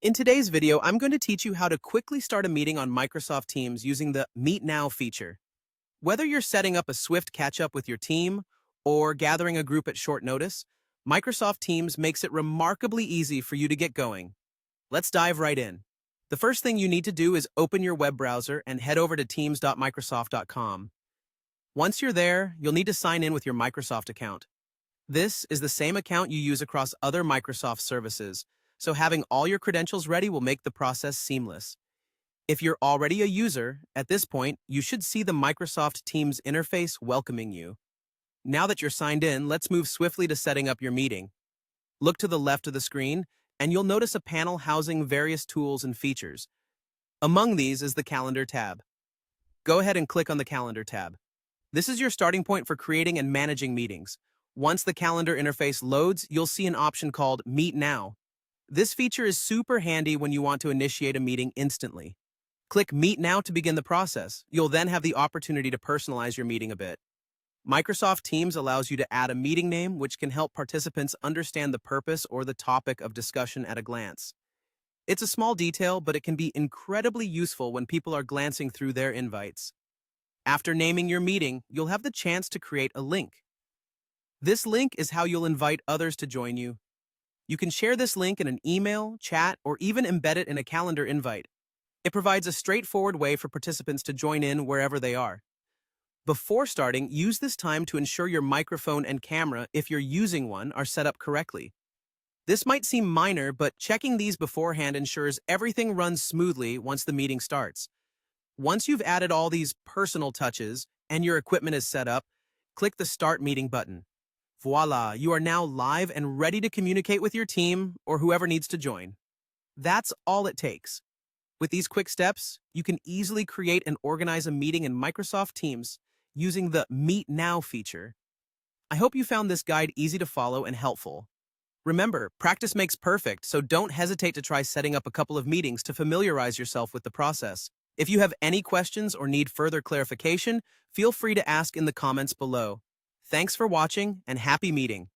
In today's video, I'm going to teach you how to quickly start a meeting on Microsoft Teams using the Meet Now feature. Whether you're setting up a swift catch-up with your team or gathering a group at short notice, Microsoft Teams makes it remarkably easy for you to get going. Let's dive right in. The first thing you need to do is open your web browser and head over to teams.microsoft.com. Once you're there, you'll need to sign in with your Microsoft account. This is the same account you use across other Microsoft services, so having all your credentials ready will make the process seamless. If you're already a user, at this point, you should see the Microsoft Teams interface welcoming you. Now that you're signed in, let's move swiftly to setting up your meeting. Look to the left of the screen, and you'll notice a panel housing various tools and features. Among these is the Calendar tab. Go ahead and click on the Calendar tab. This is your starting point for creating and managing meetings. Once the Calendar interface loads, you'll see an option called Meet Now. This feature is super handy when you want to initiate a meeting instantly. Click Meet Now to begin the process. You'll then have the opportunity to personalize your meeting a bit. Microsoft Teams allows you to add a meeting name, which can help participants understand the purpose or the topic of discussion at a glance. It's a small detail, but it can be incredibly useful when people are glancing through their invites. After naming your meeting, you'll have the chance to create a link. This link is how you'll invite others to join you. You can share this link in an email, chat, or even embed it in a calendar invite. It provides a straightforward way for participants to join in wherever they are. Before starting, use this time to ensure your microphone and camera, if you're using one, are set up correctly. This might seem minor, but checking these beforehand ensures everything runs smoothly once the meeting starts. Once you've added all these personal touches and your equipment is set up, click the Start Meeting button. Voila, you are now live and ready to communicate with your team or whoever needs to join. That's all it takes. With these quick steps, you can easily create and organize a meeting in Microsoft Teams using the Meet Now feature. I hope you found this guide easy to follow and helpful. Remember, practice makes perfect, so don't hesitate to try setting up a couple of meetings to familiarize yourself with the process. If you have any questions or need further clarification, feel free to ask in the comments below. Thanks for watching and happy meeting.